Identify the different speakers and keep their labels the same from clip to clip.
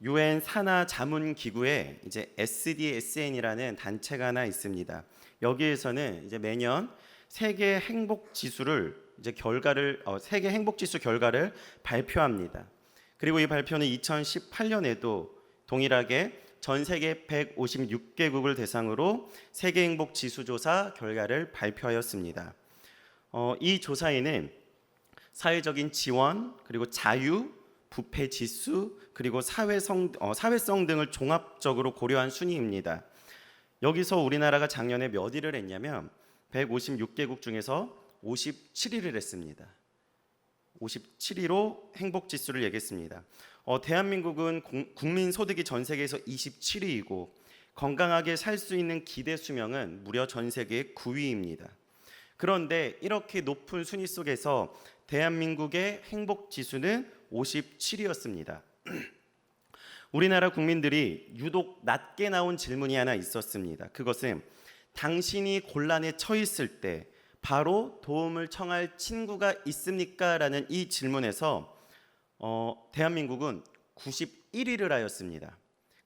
Speaker 1: 유엔 산하 자문 기구에 이제 SDSN이라는 단체가 하나 있습니다. 여기에서는 이제 매년 세계 행복 지수를 세계 행복 지수 결과를 발표합니다. 그리고 이 발표는 2018년에도 동일하게 전 세계 156개국을 대상으로 세계 행복 지수 조사 결과를 발표하였습니다. 이 조사에는 사회적인 지원, 그리고 자유, 부패 지수, 그리고 사회성 등을 종합적으로 고려한 순위입니다. 여기서 우리나라가 작년에 몇 위를 했냐면 156개국 중에서 57위를 했습니다. 57위로 행복 지수를 얘기했습니다. 대한민국은 국민 소득이 전 세계에서 27위이고 건강하게 살 수 있는 기대 수명은 무려 전 세계 9위입니다. 그런데 이렇게 높은 순위 속에서 대한민국의 행복 지수는 57위였습니다. 우리나라 국민들이 유독 낮게 나온 질문이 하나 있었습니다. 그것은 당신이 곤란에 처했을 때 바로 도움을 청할 친구가 있습니까? 라는 이 질문에서 대한민국은 91위를 하였습니다.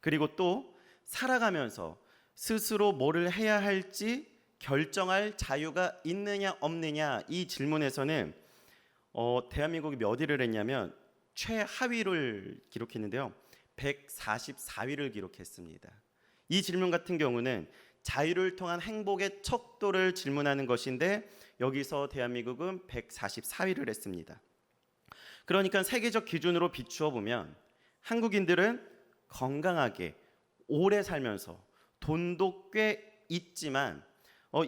Speaker 1: 그리고 또 살아가면서 스스로 뭐를 해야 할지 결정할 자유가 있느냐 없느냐 이 질문에서는 대한민국이 몇 위를 했냐면 최하위를 기록했는데요. 144위를 기록했습니다. 이 질문 같은 경우는 자유를 통한 행복의 척도를 질문하는 것인데 여기서 대한민국은 144위를 했습니다. 그러니까 세계적 기준으로 비추어 보면 한국인들은 건강하게 오래 살면서 돈도 꽤 있지만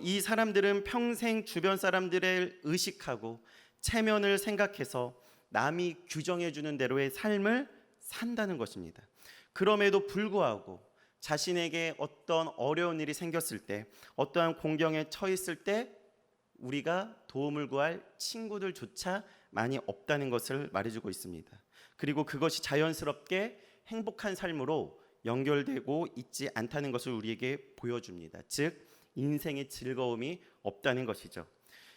Speaker 1: 이 사람들은 평생 주변 사람들을 의식하고 체면을 생각해서 남이 규정해 주는 대로의 삶을 산다는 것입니다. 그럼에도 불구하고 자신에게 어떤 어려운 일이 생겼을 때, 어떠한 공경에 처했을 때 우리가 도움을 구할 친구들조차 많이 없다는 것을 말해주고 있습니다. 그리고 그것이 자연스럽게 행복한 삶으로 연결되고 있지 않다는 것을 우리에게 보여줍니다. 즉 인생의 즐거움이 없다는 것이죠.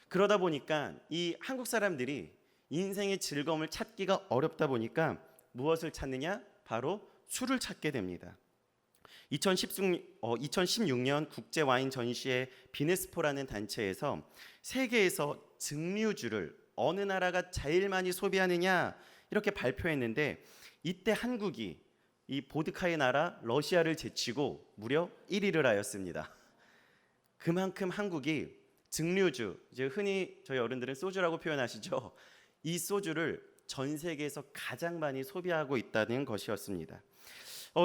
Speaker 1: 그러다 보니까 이 한국 사람들이 인생의 즐거움을 찾기가 어렵다 보니까 무엇을 찾느냐? 바로 술을 찾게 됩니다. 2016년 국제 와인 전시회 비네스포라는 단체에서 세계에서 증류주를 어느 나라가 제일 많이 소비하느냐 이렇게 발표했는데 이때 한국이 이 보드카의 나라 러시아를 제치고 무려 1위를 하였습니다. 그만큼 한국이 증류주, 이제 흔히 저희 어른들은 소주라고 표현하시죠. 이 소주를 전 세계에서 가장 많이 소비하고 있다는 것이었습니다.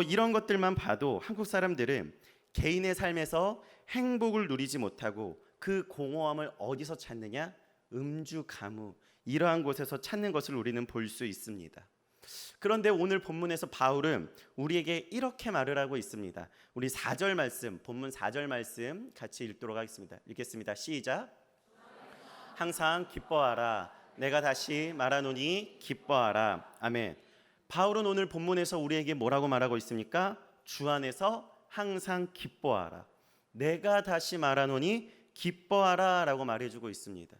Speaker 1: 이런 것들만 봐도 한국 사람들은 개인의 삶에서 행복을 누리지 못하고 그 공허함을 어디서 찾느냐? 음주, 가무 이러한 곳에서 찾는 것을 우리는 볼 수 있습니다. 그런데 오늘 본문에서 바울은 우리에게 이렇게 말을 하고 있습니다. 우리 4절 말씀, 본문 4절 말씀 같이 읽도록 하겠습니다. 읽겠습니다. 시작. 항상 기뻐하라. 내가 다시 말하노니 기뻐하라. 아멘. 바울은 오늘 본문에서 우리에게 뭐라고 말하고 있습니까? 주 안에서 항상 기뻐하라. 내가 다시 말하노니 기뻐하라 라고 말해주고 있습니다.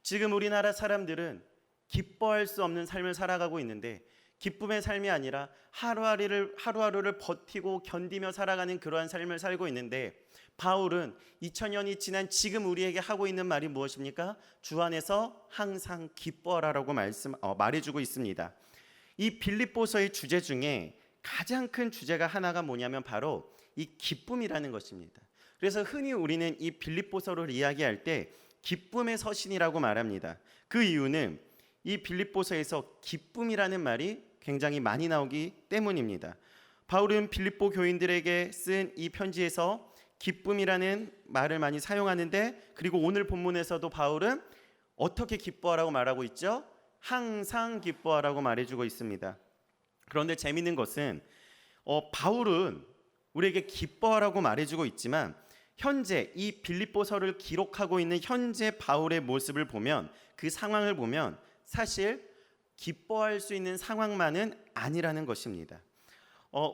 Speaker 1: 지금 우리나라 사람들은 기뻐할 수 없는 삶을 살아가고 있는데 기쁨의 삶이 아니라 하루하루를 버티고 견디며 살아가는 그러한 삶을 살고 있는데 바울은 2000년이 지난 지금 우리에게 하고 있는 말이 무엇입니까? 주 안에서 항상 기뻐하라라고 말해주고 있습니다. 이 빌립보서의 주제 중에 가장 큰 주제가 하나가 뭐냐면 바로 이 기쁨이라는 것입니다. 그래서 흔히 우리는 이 빌립보서를 이야기할 때 기쁨의 서신이라고 말합니다. 그 이유는 이 빌립보서에서 기쁨이라는 말이 굉장히 많이 나오기 때문입니다. 바울은 빌립보 교인들에게 쓴 이 편지에서 기쁨이라는 말을 많이 사용하는데 그리고 오늘 본문에서도 바울은 어떻게 기뻐하라고 말하고 있죠? 항상 기뻐하라고 말해주고 있습니다. 그런데 재미있는 것은 바울은 우리에게 기뻐하라고 말해주고 있지만 현재 이 빌립보서를 기록하고 있는 현재 바울의 모습을 보면 그 상황을 보면 사실 기뻐할 수 있는 상황만은 아니라는 것입니다.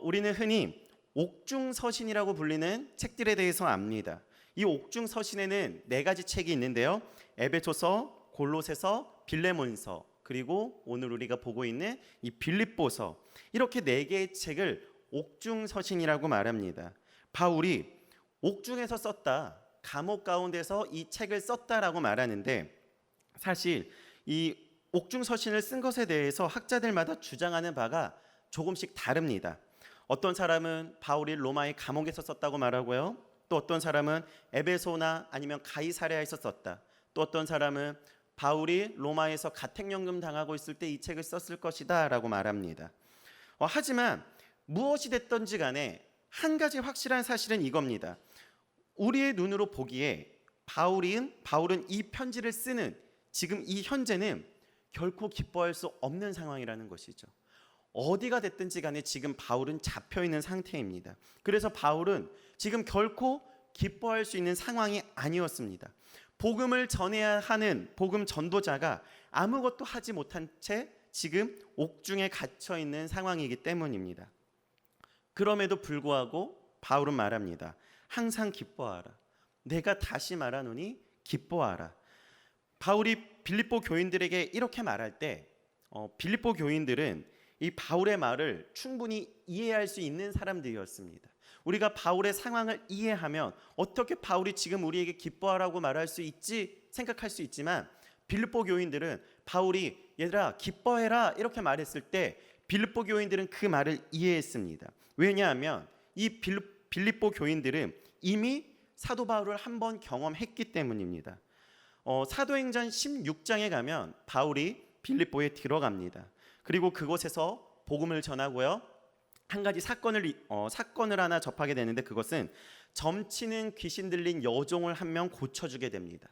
Speaker 1: 우리는 흔히 옥중서신이라고 불리는 책들에 대해서 압니다. 이 옥중서신에는 4가지 책이 있는데요. 에베소서, 골로새서, 빌레몬서 그리고 오늘 우리가 보고 있는 이 빌립보서, 이렇게 네 개의 책을 옥중서신이라고 말합니다. 바울이 옥중에서 썼다, 감옥 가운데서 이 책을 썼다라고 말하는데, 사실 이 옥중서신을 쓴 것에 대해서 학자들마다 주장하는 바가 조금씩 다릅니다. 어떤 사람은 바울이 로마의 감옥에서 썼다고 말하고요. 또 어떤 사람은 에베소나 아니면 가이사랴에서 썼다. 또 어떤 사람은 바울이 로마에서 가택연금 당하고 있을 때 이 책을 썼을 것이다 라고 말합니다. 하지만 무엇이 됐든지 간에 한 가지 확실한 사실은 이겁니다. 우리의 눈으로 보기에 바울은 이 편지를 쓰는 지금 이 현재는 결코 기뻐할 수 없는 상황이라는 것이죠. 어디가 됐든지 간에 지금 바울은 잡혀있는 상태입니다. 그래서 바울은 지금 결코 기뻐할 수 있는 상황이 아니었습니다. 복음을 전해야 하는 복음 전도자가 아무것도 하지 못한 채 지금 옥중에 갇혀 있는 상황이기 때문입니다. 그럼에도 불구하고 바울은 말합니다. 항상 기뻐하라. 내가 다시 말하노니 기뻐하라. 바울이 빌립보 교인들에게 이렇게 말할 때 빌립보 교인들은 이 바울의 말을 충분히 이해할 수 있는 사람들이었습니다. 우리가 바울의 상황을 이해하면 어떻게 바울이 지금 우리에게 기뻐하라고 말할 수 있지 생각할 수 있지만, 빌립보 교인들은 바울이 얘들아 기뻐해라 이렇게 말했을 때 빌립보 교인들은 그 말을 이해했습니다. 왜냐하면 이 빌립보 교인들은 이미 사도 바울을 한번 경험했기 때문입니다. 사도행전 16장에 가면 바울이 빌립보에 들어갑니다. 그리고 그곳에서 복음을 전하고요. 한 가지 사건을 하나 접하게 되는데, 그것은 점치는 귀신 들린 여종을 한 명 고쳐주게 됩니다.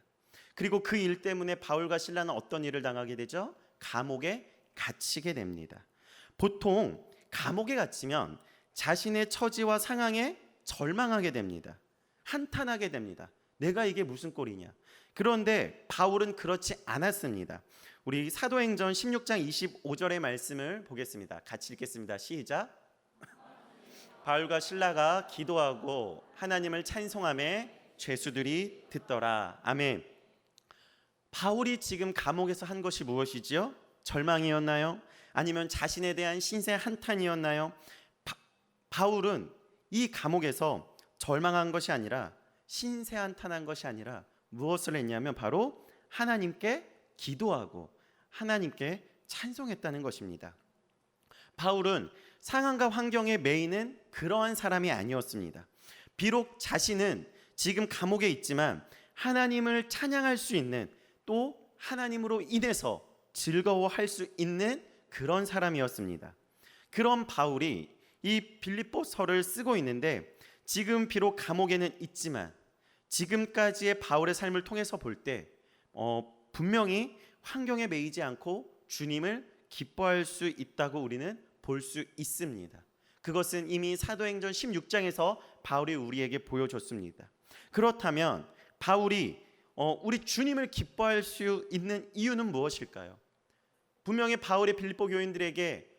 Speaker 1: 그리고 그 일 때문에 바울과 실라는 어떤 일을 당하게 되죠? 감옥에 갇히게 됩니다. 보통 감옥에 갇히면 자신의 처지와 상황에 절망하게 됩니다. 한탄하게 됩니다. 내가 이게 무슨 꼴이냐. 그런데 바울은 그렇지 않았습니다. 우리 사도행전 16장 25절의 말씀을 보겠습니다. 같이 읽겠습니다. 시작. 바울과 실라가 기도하고 하나님을 찬송하며 죄수들이 듣더라. 아멘. 바울이 지금 감옥에서 한 것이 무엇이지요? 절망이었나요? 아니면 자신에 대한 신세 한탄이었나요? 바울은 이 감옥에서 절망한 것이 아니라, 신세 한탄한 것이 아니라 무엇을 했냐면 바로 하나님께 기도하고 하나님께 찬송했다는 것입니다. 바울은 상황과 환경에 매이는 그러한 사람이 아니었습니다. 비록 자신은 지금 감옥에 있지만 하나님을 찬양할 수 있는, 또 하나님으로 인해서 즐거워할 수 있는 그런 사람이었습니다. 그런 바울이 이 빌립보서를 쓰고 있는데, 지금 비록 감옥에는 있지만 지금까지의 바울의 삶을 통해서 볼 때 분명히 환경에 매이지 않고 주님을 기뻐할 수 있다고 우리는 볼 수 있습니다. 그것은 이미 사도행전 16장에서 바울이 우리에게 보여줬습니다. 그렇다면 바울이 우리 주님을 기뻐할 수 있는 이유는 무엇일까요? 분명히 바울이 빌립보 교인들에게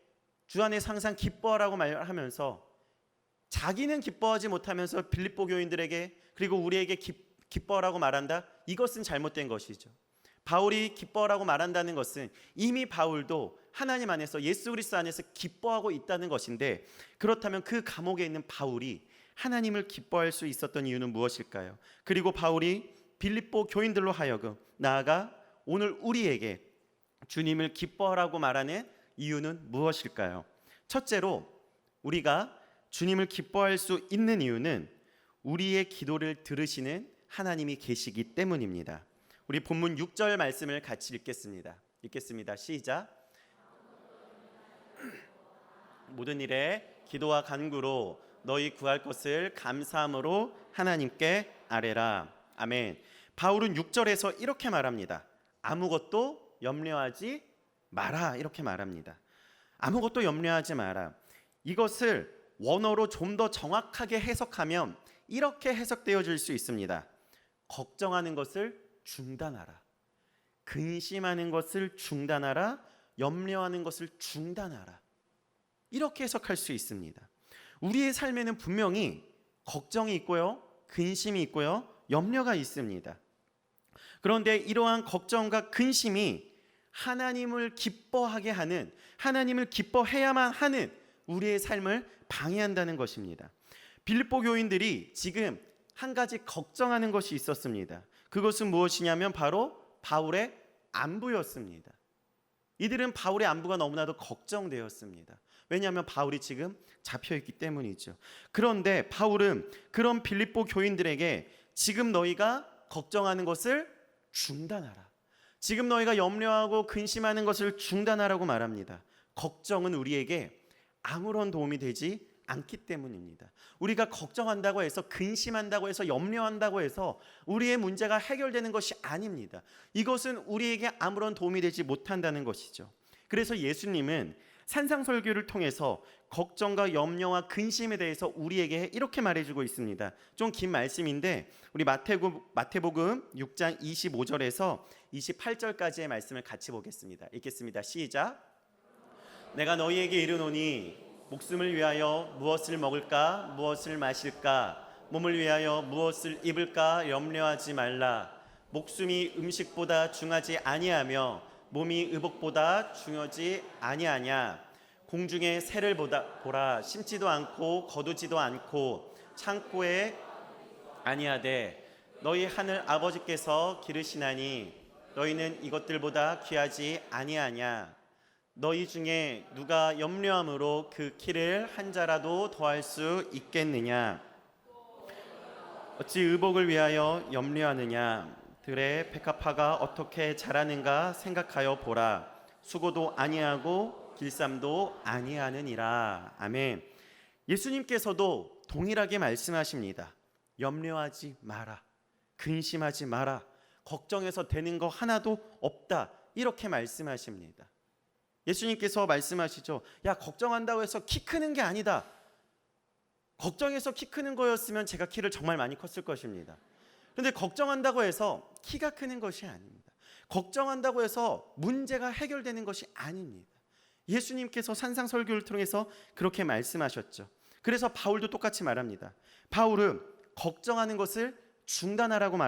Speaker 1: 주 안에서 항상 기뻐하라고 말하면서 자기는 기뻐하지 못하면서 빌립보 교인들에게 그리고 우리에게 기뻐하라고 말한다? 이것은 잘못된 것이죠. 바울이 기뻐하라고 말한다는 것은 이미 바울도 하나님 안에서, 예수 그리스도 안에서 기뻐하고 있다는 것인데, 그렇다면 그 감옥에 있는 바울이 하나님을 기뻐할 수 있었던 이유는 무엇일까요? 그리고 바울이 빌립보 교인들로 하여금, 나아가 오늘 우리에게 주님을 기뻐하라고 말하는 이유는 무엇일까요? 첫째로 우리가 주님을 기뻐할 수 있는 이유는 우리의 기도를 들으시는 하나님이 계시기 때문입니다. 우리 본문 6절 말씀을 같이 읽겠습니다. 시작. 모든 일에 기도와 간구로 너희 구할 것을 감사함으로 하나님께 아뢰라. 아멘. 바울은 6절에서 이렇게 말합니다. 아무것도 염려하지 마라. 이렇게 말합니다. 아무것도 염려하지 마라. 이것을 원어로 좀 더 정확하게 해석하면 이렇게 해석되어질 수 있습니다. 걱정하는 것을 중단하라. 근심하는 것을 중단하라. 염려하는 것을 중단하라. 이렇게 해석할 수 있습니다. 우리의 삶에는 분명히 걱정이 있고요, 근심이 있고요, 염려가 있습니다. 그런데 이러한 걱정과 근심이 하나님을 기뻐하게 하는, 하나님을 기뻐해야만 하는 우리의 삶을 방해한다는 것입니다. 빌립보 교인들이 지금 한 가지 걱정하는 것이 있었습니다. 그것은 무엇이냐면 바로 바울의 안부였습니다. 이들은 바울의 안부가 너무나도 걱정되었습니다. 왜냐하면 바울이 지금 잡혀있기 때문이죠. 그런데 바울은 그런 빌립보 교인들에게 지금 너희가 걱정하는 것을 중단하라, 지금 너희가 염려하고 근심하는 것을 중단하라고 말합니다. 걱정은 우리에게 아무런 도움이 되지 않기 때문입니다. 우리가 걱정한다고 해서, 근심한다고 해서, 염려한다고 해서 우리의 문제가 해결되는 것이 아닙니다. 이것은 우리에게 아무런 도움이 되지 못한다는 것이죠. 그래서 예수님은 산상설교를 통해서 걱정과 염려와 근심에 대해서 우리에게 이렇게 말해주고 있습니다. 좀 긴 말씀인데 우리 마태복음 6장 25절에서 28절까지의 말씀을 같이 보겠습니다. 읽겠습니다. 시작. 내가 너희에게 이르노니 목숨을 위하여 무엇을 먹을까, 무엇을 마실까, 몸을 위하여 무엇을 입을까 염려하지 말라. 목숨이 음식보다 중하지 아니하며 몸이 의복보다 중하지 아니하냐. 공중의 새를 보라, 심지도 않고 거두지도 않고 창고에 아니하되 너희 하늘 아버지께서 기르시나니 너희는 이것들보다 귀하지 아니하냐. 너희 중에 누가 염려함으로 그 키를 한 자라도 더할 수 있겠느냐. 어찌 의복을 위하여 염려하느냐. 들의 백합화가 어떻게 자라는가 생각하여 보라. 수고도 아니하고 길쌈도 아니하느니라. 아멘. 예수님께서도 동일하게 말씀하십니다. 염려하지 마라, 근심하지 마라, 걱정해서 되는 거 하나도 없다, 이렇게 말씀하십니다. 예수님께서 말씀하시죠. 야, 걱정한다고 해서 키 크는 게 아니다. 걱정해서 키 크는 거였으면 제가 키를 정말 많이 컸을 것입니다. 그런데 걱정한다고 해서 키가 크는 것이 아닙니다. 걱정한다고 해서 문제가 해결되는 것이 아닙니다. 예수님께서 산상설교를 통해서 그렇게 말씀하셨죠. 그래서 바울도 똑같이 말합니다. 바울은 걱정하는 것을 중단하라고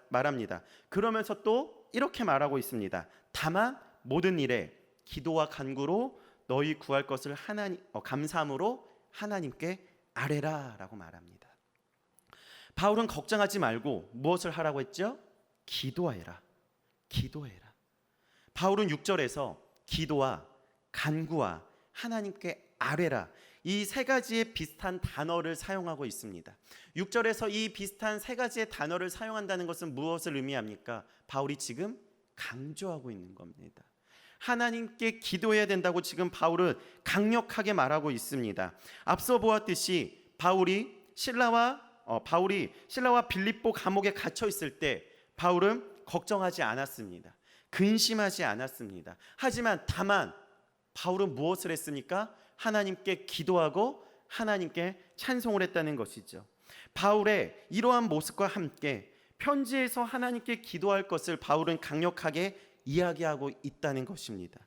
Speaker 1: 말합니다. 그러면서 또 이렇게 말하고 있습니다. 다만 모든 일에 기도와 간구로 너희 구할 것을 감사함으로 하나님께 아뢰라 라고 말합니다. 바울은 걱정하지 말고 무엇을 하라고 했죠? 기도해라. 기도해라. 바울은 6절에서 기도와 간구와 하나님께 아뢰라, 이 세 가지의 비슷한 단어를 사용하고 있습니다. 6절에서 이 비슷한 세 가지의 단어를 사용한다는 것은 무엇을 의미합니까? 바울이 지금 강조하고 있는 겁니다. 하나님께 기도해야 된다고 지금 바울은 강력하게 말하고 있습니다. 앞서 보았듯이 바울이 신라와 빌립보 감옥에 갇혀 있을 때 바울은 걱정하지 않았습니다. 근심하지 않았습니다. 하지만 다만 바울은 무엇을 했습니까? 하나님께 기도하고 하나님께 찬송을 했다는 것이죠. 바울의 이러한 모습과 함께 편지에서 하나님께 기도할 것을 바울은 강력하게 이야기하고 있다는 것입니다.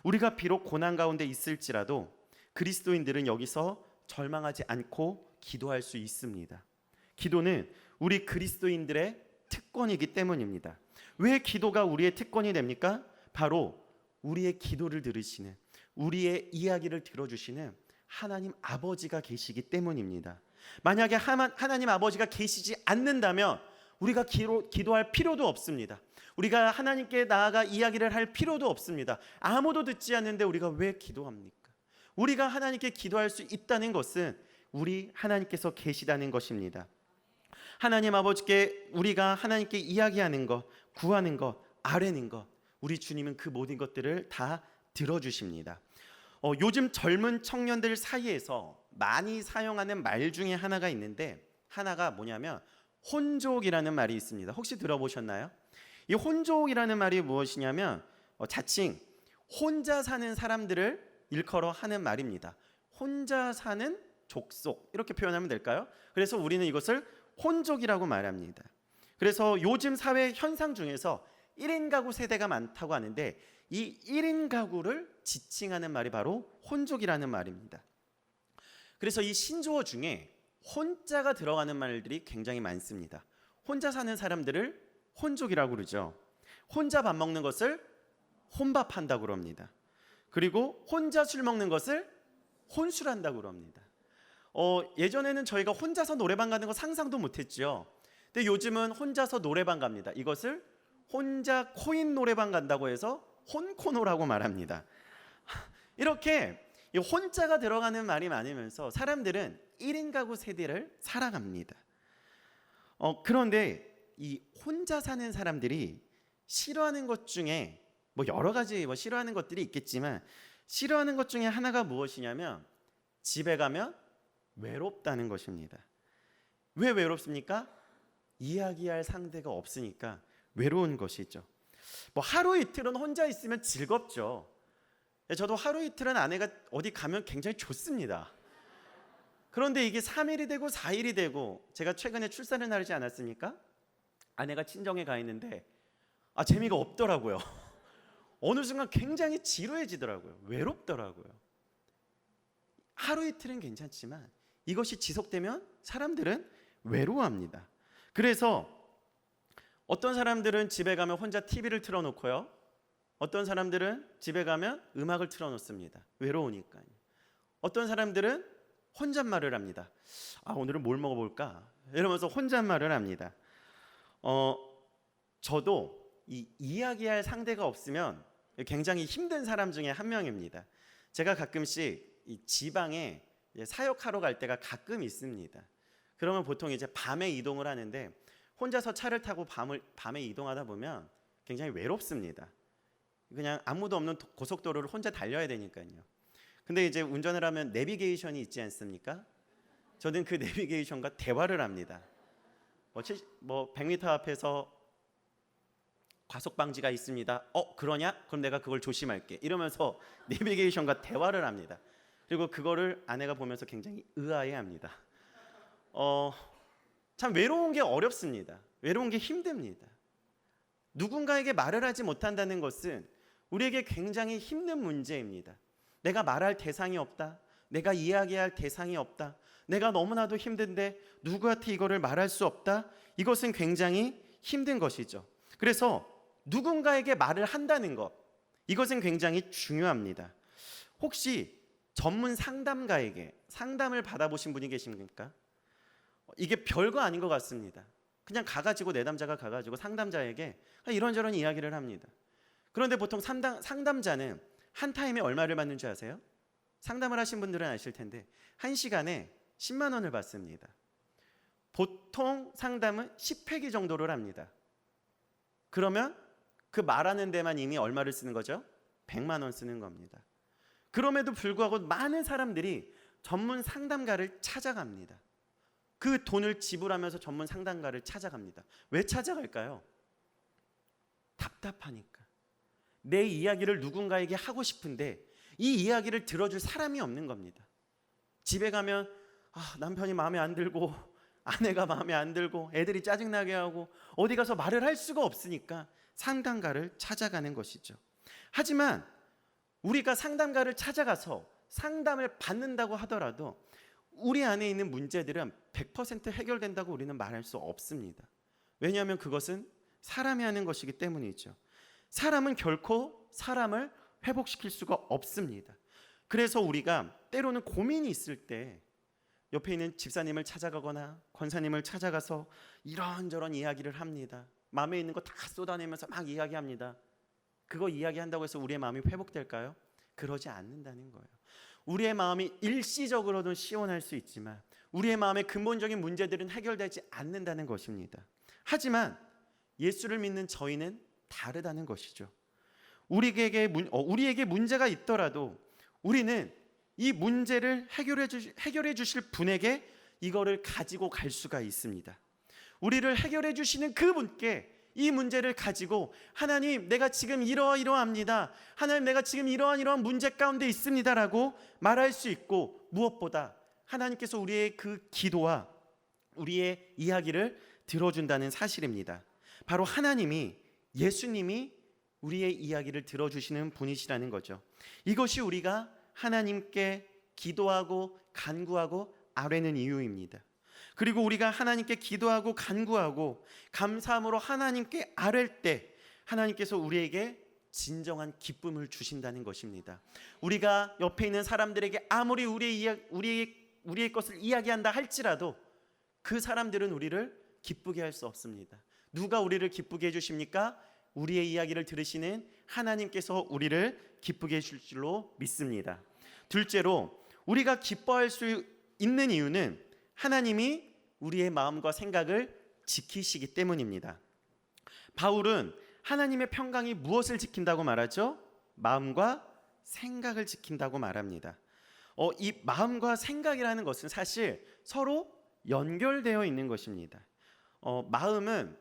Speaker 1: 우리가 비록 고난 가운데 있을지라도 그리스도인들은 여기서 절망하지 않고 기도할 수 있습니다. 기도는 우리 그리스도인들의 특권이기 때문입니다. 왜 기도가 우리의 특권이 됩니까? 바로 우리의 기도를 들으시는, 우리의 이야기를 들어주시는 하나님 아버지가 계시기 때문입니다. 만약에 하나님 아버지가 계시지 않는다면 우리가 기도할 필요도 없습니다. 우리가 하나님께 나아가 이야기를 할 필요도 없습니다. 아무도 듣지 않는데 우리가 왜 기도합니까? 우리가 하나님께 기도할 수 있다는 것은 우리 하나님께서 계시다는 것입니다. 하나님 아버지께 우리가 하나님께 이야기하는 것, 구하는 것, 아뢰는 것, 우리 주님은 그 모든 것들을 다 들어주십니다. 요즘 젊은 청년들 사이에서 많이 사용하는 말 중에 하나가 있는데, 하나가 뭐냐면 혼족이라는 말이 있습니다. 혹시 들어보셨나요? 이 혼족이라는 말이 무엇이냐면 자칭 혼자 사는 사람들을 일컬어 하는 말입니다. 혼자 사는 족속, 이렇게 표현하면 될까요? 그래서 우리는 이것을 혼족이라고 말합니다. 그래서 요즘 사회 현상 중에서 1인 가구 세대가 많다고 하는데, 이 1인 가구를 지칭하는 말이 바로 혼족이라는 말입니다. 그래서 이 신조어 중에 혼자가 들어가는 말들이 굉장히 많습니다. 혼자 사는 사람들을 혼족이라고 그러죠. 혼자 밥 먹는 것을 혼밥한다고 그럽니다. 그리고 혼자 술 먹는 것을 혼술한다고 그럽니다. 예전에는 저희가 혼자서 노래방 가는 거 상상도 못했죠. 근데 요즘은 혼자서 노래방 갑니다. 이것을 혼자 코인 노래방 간다고 해서 혼코노라고 말합니다. 이렇게 이 혼자가 들어가는 말이 많으면서 사람들은 1인 가구 세대를 살아갑니다. 그런데 이 혼자 사는 사람들이 싫어하는 것 중에 뭐 여러 가지 싫어하는 것들이 있겠지만 싫어하는 것 중에 하나가 무엇이냐면 집에 가면 외롭다는 것입니다. 왜 외롭습니까? 이야기할 상대가 없으니까 외로운 것이죠. 뭐 하루 이틀은 혼자 있으면 즐겁죠. 저도 하루 이틀은 아내가 어디 가면 굉장히 좋습니다. 그런데 이게 3일이 되고 4일이 되고 제가 최근에 출산을 하지 않았습니까? 아내가 친정에 가 있는데 재미가 없더라고요. 어느 순간 굉장히 지루해지더라고요. 외롭더라고요. 하루 이틀은 괜찮지만 이것이 지속되면 사람들은 외로워합니다. 그래서 어떤 사람들은 집에 가면 혼자 TV를 틀어놓고요. 어떤 사람들은 집에 가면 음악을 틀어놓습니다. 외로우니까요. 어떤 사람들은 혼잣말을 합니다. 오늘은 뭘 먹어볼까? 이러면서 혼잣말을 합니다. 저도 이 이야기할 상대가 없으면 굉장히 힘든 사람 중에 한 명입니다. 제가 가끔씩 이 지방에 사역하러 갈 때가 가끔 있습니다. 그러면 보통 이제 밤에 이동을 하는데 혼자서 차를 타고 밤에 이동하다 보면 굉장히 외롭습니다. 그냥 아무도 없는 고속도로를 혼자 달려야 되니까요. 근데 이제 운전을 하면 내비게이션이 있지 않습니까? 저는 그 내비게이션과 대화를 합니다. 100m 앞에서 과속 방지가 있습니다. 그러냐? 그럼 내가 그걸 조심할게. 이러면서 내비게이션과 대화를 합니다. 그리고 그거를 아내가 보면서 굉장히 의아해합니다. 참 외로운 게 어렵습니다. 외로운 게 힘듭니다. 누군가에게 말을 하지 못한다는 것은 우리에게 굉장히 힘든 문제입니다. 내가 말할 대상이 없다. 내가 이야기할 대상이 없다. 내가 너무나도 힘든데 누구한테 이거를 말할 수 없다. 이것은 굉장히 힘든 것이죠. 그래서 누군가에게 말을 한다는 것, 이것은 굉장히 중요합니다. 혹시 전문 상담가에게 상담을 받아보신 분이 계십니까? 이게 별거 아닌 것 같습니다. 그냥 내담자가 가가지고 상담자에게 이런저런 이야기를 합니다. 그런데 보통 상담자는 한 타임에 얼마를 받는 줄 아세요? 상담을 하신 분들은 아실 텐데 1시간에 10만 원을 받습니다. 보통 상담은 10회기 정도를 합니다. 그러면 그 말하는 데만 이미 얼마를 쓰는 거죠? 100만 원 쓰는 겁니다. 그럼에도 불구하고 많은 사람들이 전문 상담가를 찾아갑니다. 그 돈을 지불하면서 전문 상담가를 찾아갑니다. 왜 찾아갈까요? 답답하니까. 내 이야기를 누군가에게 하고 싶은데 이 이야기를 들어줄 사람이 없는 겁니다. 집에 가면 남편이 마음에 안 들고 아내가 마음에 안 들고 애들이 짜증나게 하고 어디 가서 말을 할 수가 없으니까 상담가를 찾아가는 것이죠. 하지만 우리가 상담가를 찾아가서 상담을 받는다고 하더라도 우리 안에 있는 문제들은 100% 해결된다고 우리는 말할 수 없습니다. 왜냐하면 그것은 사람이 하는 것이기 때문이죠. 사람은 결코 사람을 회복시킬 수가 없습니다. 그래서 우리가 때로는 고민이 있을 때 옆에 있는 집사님을 찾아가거나 권사님을 찾아가서 이런저런 이야기를 합니다. 마음에 있는 거 다 쏟아내면서 막 이야기합니다. 그거 이야기한다고 해서 우리의 마음이 회복될까요? 그러지 않는다는 거예요. 우리의 마음이 일시적으로는 시원할 수 있지만 우리의 마음의 근본적인 문제들은 해결되지 않는다는 것입니다. 하지만 예수를 믿는 저희는 다르다는 것이죠. 우리에게 문제가 있더라도 우리는 이 문제를 해결해 주실 분에게 이거를 가지고 갈 수가 있습니다. 우리를 해결해 주시는 그분께 이 문제를 가지고 하나님 내가 지금 이러합니다. 하나님 내가 지금 이러한 문제 가운데 있습니다라고 말할 수 있고 무엇보다 하나님께서 우리의 그 기도와 우리의 이야기를 들어준다는 사실입니다. 바로 하나님이 예수님이 우리의 이야기를 들어주시는 분이시라는 거죠. 이것이 우리가 하나님께 기도하고 간구하고 아뢰는 이유입니다. 그리고 우리가 하나님께 기도하고 간구하고 감사함으로 하나님께 아뢰 때 하나님께서 우리에게 진정한 기쁨을 주신다는 것입니다. 우리가 옆에 있는 사람들에게 아무리 우리의 것을 이야기한다 할지라도 그 사람들은 우리를 기쁘게 할 수 없습니다. 누가 우리를 기쁘게 해주십니까? 우리의 이야기를 들으시는 하나님께서 우리를 기쁘게 해줄 줄로 믿습니다. 둘째로, 우리가 기뻐할 수 있는 이유는 하나님이 우리의 마음과 생각을 지키시기 때문입니다. 바울은 하나님의 평강이 무엇을 지킨다고 말하죠? 마음과 생각을 지킨다고 말합니다. 이 마음과 생각이라는 것은 사실 서로 연결되어 있는 것입니다. 마음은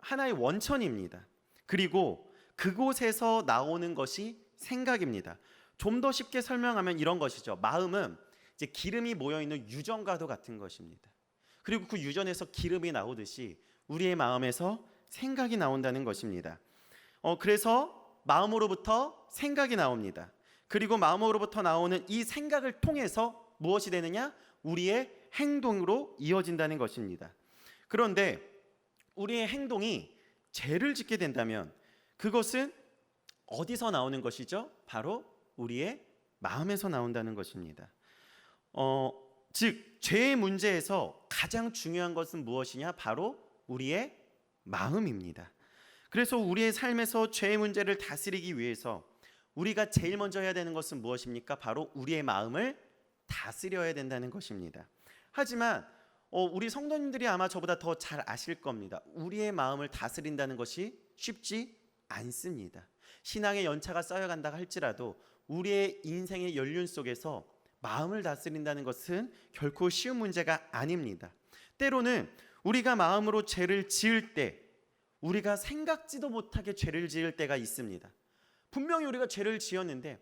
Speaker 1: 하나의 원천입니다. 그리고 그곳에서 나오는 것이 생각입니다. 좀 더 쉽게 설명하면 이런 것이죠. 마음은 이제 기름이 모여 있는 유전과도 같은 것입니다. 그리고 그 유전에서 기름이 나오듯이 우리의 마음에서 생각이 나온다는 것입니다. 그래서 마음으로부터 생각이 나옵니다. 그리고 마음으로부터 나오는 이 생각을 통해서 무엇이 되느냐? 우리의 행동으로 이어진다는 것입니다. 그런데 우리의 행동이 죄를 짓게 된다면 그것은 어디서 나오는 것이죠? 바로 우리의 마음에서 나온다는 것입니다. 즉 죄의 문제에서 가장 중요한 것은 무엇이냐? 바로 우리의 마음입니다. 그래서 우리의 삶에서 죄의 문제를 다스리기 위해서 우리가 제일 먼저 해야 되는 것은 무엇입니까? 바로 우리의 마음을 다스려야 된다는 것입니다. 하지만 우리 성도님들이 아마 저보다 더 잘 아실 겁니다. 우리의 마음을 다스린다는 것이 쉽지 않습니다. 신앙의 연차가 쌓여간다 할지라도 우리의 인생의 연륜 속에서 마음을 다스린다는 것은 결코 쉬운 문제가 아닙니다. 때로는 우리가 마음으로 죄를 지을 때 우리가 생각지도 못하게 죄를 지을 때가 있습니다. 분명히 우리가 죄를 지었는데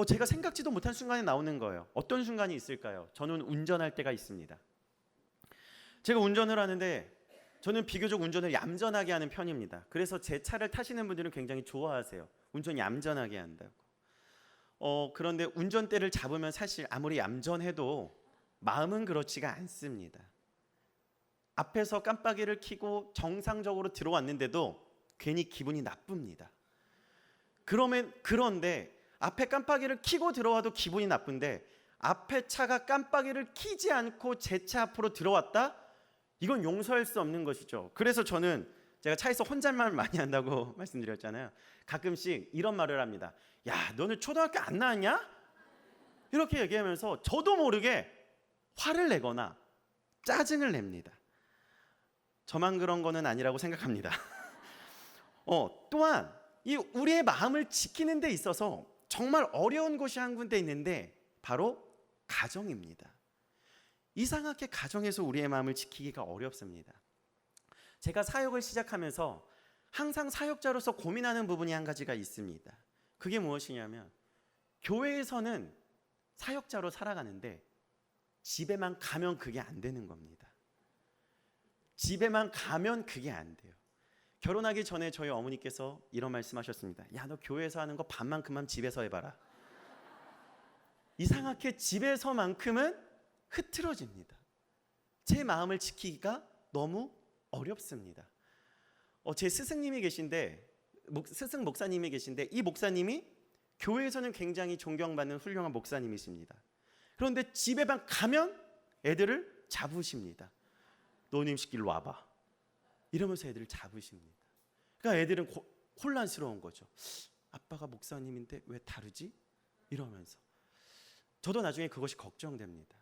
Speaker 1: 제가 생각지도 못한 순간에 나오는 거예요. 어떤 순간이 있을까요? 저는 운전할 때가 있습니다. 제가 운전을 하는데 저는 비교적 운전을 얌전하게 하는 편입니다. 그래서 제 차를 타시는 분들은 굉장히 좋아하세요. 운전 얌전하게 한다고. 그런데 운전대를 잡으면 사실 아무리 얌전해도 마음은 그렇지가 않습니다. 앞에서 깜빡이를 켜고 정상적으로 들어왔는데도 괜히 기분이 나쁩니다. 그런데 앞에 깜빡이를 켜고 들어와도 기분이 나쁜데 앞에 차가 깜빡이를 켜지 않고 제 차 앞으로 들어왔다? 이건 용서할 수 없는 것이죠. 그래서 제가 차에서 혼잣말 많이 한다고 말씀드렸잖아요. 가끔씩 이런 말을 합니다. 야, 너는 초등학교 안 나왔냐? 이렇게 얘기하면서 저도 모르게 화를 내거나 짜증을 냅니다. 저만 그런 거는 아니라고 생각합니다. 또한 이 우리의 마음을 지키는 데 있어서 정말 어려운 곳이 한 군데 있는데 바로 가정입니다. 이상하게 가정에서 우리의 마음을 지키기가 어렵습니다. 제가 사역을 시작하면서 항상 사역자로서 고민하는 부분이 한 가지가 있습니다. 그게 무엇이냐면 교회에서는 사역자로 살아가는데 집에만 가면 그게 안 되는 겁니다. 집에만 가면 그게 안 돼요. 결혼하기 전에 저희 어머니께서 이런 말씀하셨습니다. 야, 너 교회에서 하는 거 반만큼만 집에서 해봐라. 이상하게 집에서만큼은 흐트러집니다. 제 마음을 지키기가 너무 어렵습니다. 제 스승님이 계신데 스승 목사님이 계신데 이 목사님이 교회에서는 굉장히 존경받는 훌륭한 목사님이십니다. 그런데 집에만 가면 애들을 잡으십니다. 너님 시끼로 와봐. 이러면서 애들을 잡으십니다. 그러니까 애들은 혼란스러운 거죠. 아빠가 목사님인데 왜 다르지? 이러면서. 저도 나중에 그것이 걱정됩니다.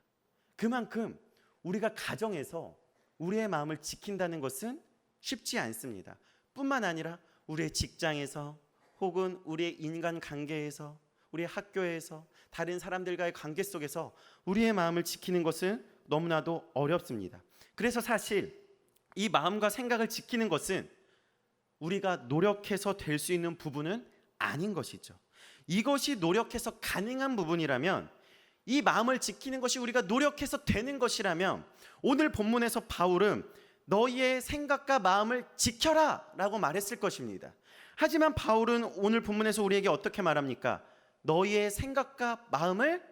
Speaker 1: 그만큼 우리가 가정에서 우리의 마음을 지킨다는 것은 쉽지 않습니다. 뿐만 아니라 우리의 직장에서 혹은 우리의 인간 관계에서 우리의 학교에서 다른 사람들과의 관계 속에서 우리의 마음을 지키는 것은 너무나도 어렵습니다. 그래서 사실 이 마음과 생각을 지키는 것은 우리가 노력해서 될 수 있는 부분은 아닌 것이죠. 이것이 노력해서 가능한 부분이라면, 이 마음을 지키는 것이 우리가 노력해서 되는 것이라면 오늘 본문에서 바울은 너희의 생각과 마음을 지켜라 라고 말했을 것입니다. 하지만 바울은 오늘 본문에서 우리에게 어떻게 말합니까? 너희의 생각과 마음을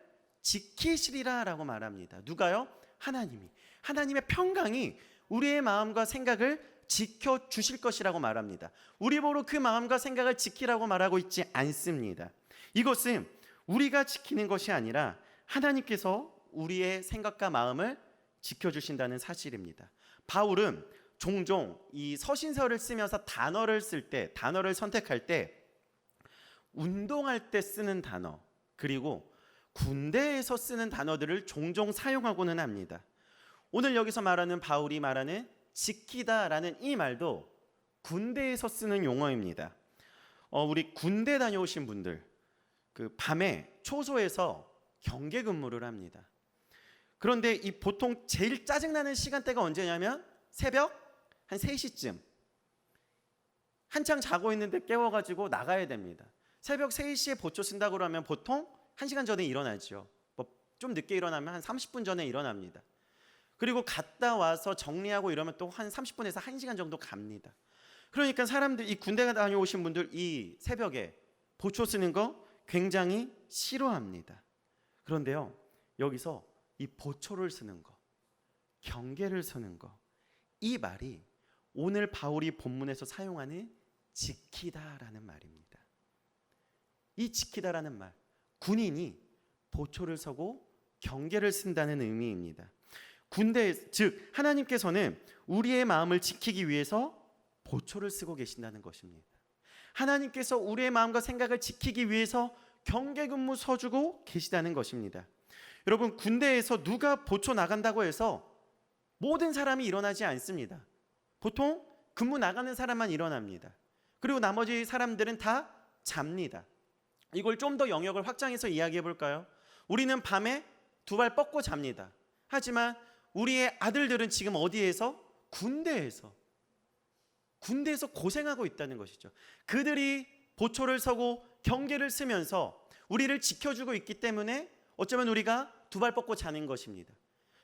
Speaker 1: 지키시리라 라고 말합니다. 누가요? 하나님이. 하나님의 평강이 우리의 마음과 생각을 지켜주실 것이라고 말합니다. 우리 보러 그 마음과 생각을 지키라고 말하고 있지 않습니다. 이것은 우리가 지키는 것이 아니라 하나님께서 우리의 생각과 마음을 지켜주신다는 사실입니다. 바울은 종종 이 서신서를 쓰면서 단어를 쓸 때, 단어를 선택할 때 운동할 때 쓰는 단어, 그리고 군대에서 쓰는 단어들을 종종 사용하고는 합니다. 오늘 여기서 말하는 바울이 말하는 지키다라는 이 말도 군대에서 쓰는 용어입니다. 우리 군대 다녀오신 분들, 그 밤에 초소에서 경계 근무를 합니다. 그런데 이 보통 제일 짜증나는 시간대가 언제냐면 새벽 한 3시쯤, 한창 자고 있는데 깨워가지고 나가야 됩니다. 새벽 3시에 보초 쓴다고 그러면 보통 1시간 전에 일어나죠. 좀 늦게 일어나면 한 30분 전에 일어납니다. 그리고 갔다 와서 정리하고 이러면 또 한 30분에서 1시간 정도 갑니다. 그러니까 사람들, 이 군대 다녀오신 분들 이 새벽에 보초 쓰는 거 굉장히 싫어합니다. 그런데요, 여기서 이 보초를 쓰는 거, 경계를 서는 거, 이 말이 오늘 바울이 본문에서 사용하는 지키다라는 말입니다. 이 지키다라는 말, 군인이 보초를 서고 경계를 쓴다는 의미입니다. 군대, 즉 하나님께서는 우리의 마음을 지키기 위해서 보초를 쓰고 계신다는 것입니다. 하나님께서 우리의 마음과 생각을 지키기 위해서 경계근무 서주고 계시다는 것입니다. 여러분, 군대에서 누가 보초 나간다고 해서 모든 사람이 일어나지 않습니다. 보통 근무 나가는 사람만 일어납니다. 그리고 나머지 사람들은 다 잡니다. 이걸 좀 더 영역을 확장해서 이야기해 볼까요? 우리는 밤에 두 발 뻗고 잡니다. 하지만 우리의 아들들은 지금 어디에서? 군대에서 고생하고 있다는 것이죠. 그들이 보초를 서고 경계를 쓰면서 우리를 지켜주고 있기 때문에 어쩌면 우리가 두 발 뻗고 자는 것입니다.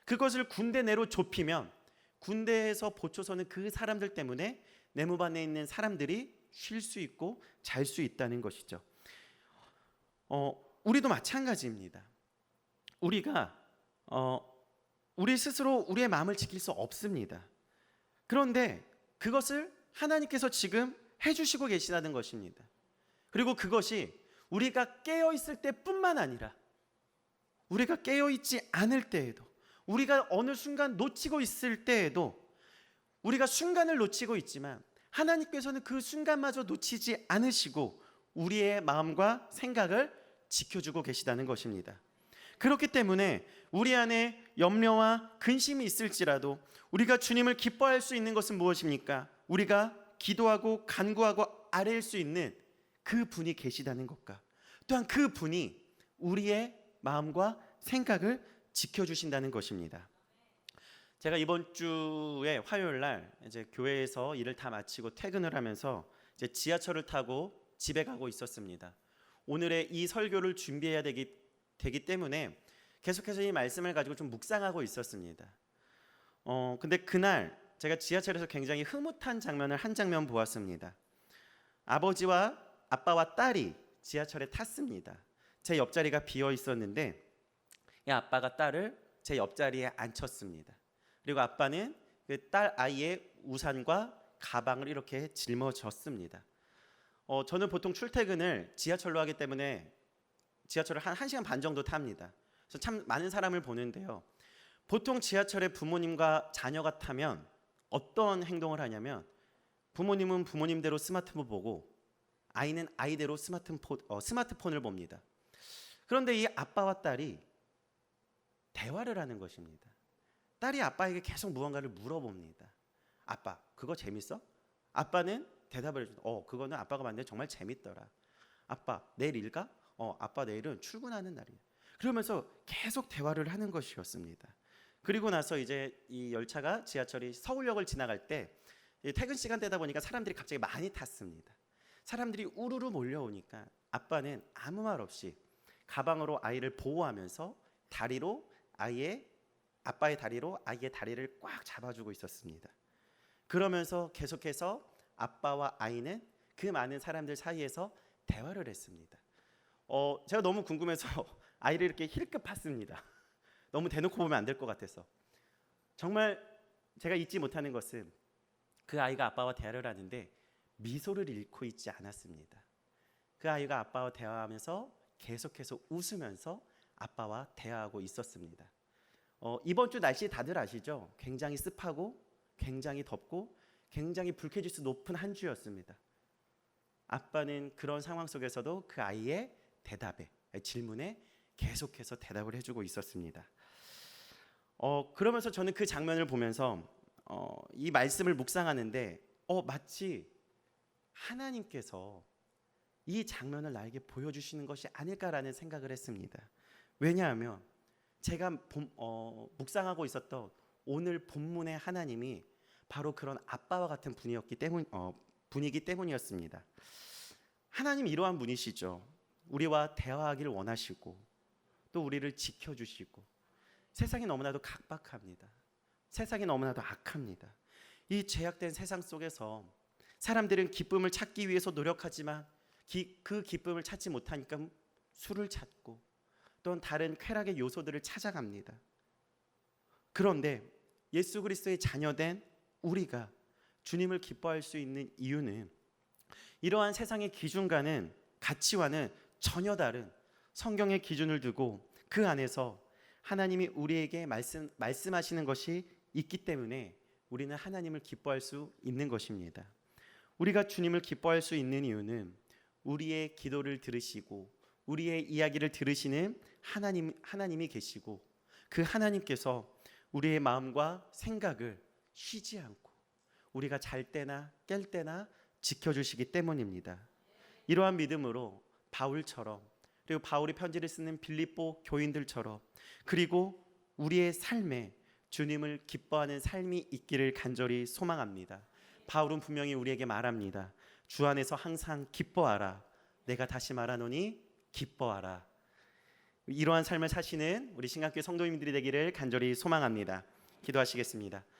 Speaker 1: 그것을 군대 내로 좁히면 군대에서 보초 서는 그 사람들 때문에 내무반에 있는 사람들이 쉴 수 있고 잘 수 있다는 것이죠. 우리도 마찬가지입니다. 우리가 우리 스스로 우리의 마음을 지킬 수 없습니다. 그런데 그것을 하나님께서 지금 해주시고 계시다는 것입니다. 그리고 그것이 우리가 깨어있을 때뿐만 아니라 우리가 깨어있지 않을 때에도, 우리가 어느 순간 놓치고 있을 때에도, 우리가 순간을 놓치고 있지만 하나님께서는 그 순간마저 놓치지 않으시고 우리의 마음과 생각을 지켜주고 계시다는 것입니다. 그렇기 때문에 우리 안에 염려와 근심이 있을지라도 우리가 주님을 기뻐할 수 있는 것은 무엇입니까? 우리가 기도하고 간구하고 아뢰일 수 있는 그 분이 계시다는 것과 또한 그 분이 우리의 마음과 생각을 지켜주신다는 것입니다. 제가 이번 주에 화요일 날 이제 교회에서 일을 다 마치고 퇴근을 하면서 이제 지하철을 타고 집에 가고 있었습니다. 오늘의 이 설교를 준비해야 되기 때문에 계속해서 이 말씀을 가지고 좀 묵상하고 있었습니다. 근데 그날 제가 지하철에서 굉장히 흐뭇한 장면을 한 장면 보았습니다. 아버지와 아빠와 딸이 지하철에 탔습니다. 제 옆자리가 비어 있었는데 이 아빠가 딸을 제 옆자리에 앉혔습니다. 그리고 아빠는 그 딸 아이의 우산과 가방을 이렇게 짊어졌습니다. 저는 보통 출퇴근을 지하철로 하기 때문에 지하철을 한 1시간 반 정도 탑니다. 그래서 참 많은 사람을 보는데요. 보통 지하철에 부모님과 자녀가 타면 어떤 행동을 하냐면 부모님은 부모님대로 스마트폰 보고 아이는 아이대로 스마트폰을 봅니다. 그런데 이 아빠와 딸이 대화를 하는 것입니다. 딸이 아빠에게 계속 무언가를 물어봅니다. 아빠, 그거 재밌어? 아빠는 대답을 해줍니다. 그거는 아빠가 봤는데 정말 재밌더라. 아빠, 내일 일가? 아빠 내일은 출근하는 날이야. 그러면서 계속 대화를 하는 것이었습니다. 그리고 나서 이제 이 열차가 지하철이 서울역을 지나갈 때 퇴근 시간대다 보니까 사람들이 갑자기 많이 탔습니다. 사람들이 우르르 몰려오니까 아빠는 아무 말 없이 가방으로 아이를 보호하면서 아빠의 다리로 아이의 다리를 꽉 잡아주고 있었습니다. 그러면서 계속해서 아빠와 아이는 그 많은 사람들 사이에서 대화를 했습니다. 제가 너무 궁금해서 아이를 이렇게 힐끗 봤습니다. 너무 대놓고 보면 안 될 것 같아서. 정말 제가 잊지 못하는 것은 그 아이가 아빠와 대화를 하는데 미소를 잃고 있지 않았습니다. 그 아이가 아빠와 대화하면서 계속해서 웃으면서 아빠와 대화하고 있었습니다. 이번 주 날씨 다들 아시죠? 굉장히 습하고 굉장히 덥고 굉장히 불쾌지수 높은 한 주였습니다. 아빠는 그런 상황 속에서도 그 아이의 질문에 계속해서 대답을 해주고 있었습니다. 그러면서 저는 그 장면을 보면서 이 말씀을 묵상하는데 마치 하나님께서 이 장면을 나에게 보여주시는 것이 아닐까라는 생각을 했습니다. 왜냐하면 제가 묵상하고 있었던 오늘 본문의 하나님이 바로 그런 아빠와 같은 분이기 때문이었습니다. 하나님 이러한 분이시죠. 우리와 대화하기를 원하시고 또 우리를 지켜주시고 세상이 너무나도 각박합니다. 세상이 너무나도 악합니다. 이 죄악된 세상 속에서 사람들은 기쁨을 찾기 위해서 노력하지만 그 기쁨을 찾지 못하니까 술을 찾고 또는 다른 쾌락의 요소들을 찾아갑니다. 그런데 예수 그리스도의 자녀된 우리가 주님을 기뻐할 수 있는 이유는 이러한 세상의 기준과는 가치와는 전혀 다른 성경의 기준을 두고 그 안에서 하나님이 우리에게 말씀하시는 것이 있기 때문에 우리는 하나님을 기뻐할 수 있는 것입니다. 우리가 주님을 기뻐할 수 있는 이유는 우리의 기도를 들으시고 우리의 이야기를 들으시는 하나님이 계시고 그 하나님께서 우리의 마음과 생각을 쉬지 않고 우리가 잘 때나 깰 때나 지켜주시기 때문입니다. 이러한 믿음으로 바울처럼 그리고 바울이 편지를 쓰는 빌립보 교인들처럼 그리고 우리의 삶에 주님을 기뻐하는 삶이 있기를 간절히 소망합니다. 바울은 분명히 우리에게 말합니다. 주 안에서 항상 기뻐하라. 내가 다시 말하노니 기뻐하라. 이러한 삶을 사시는 우리 신학교 성도님들이 되기를 간절히 소망합니다. 기도하시겠습니다.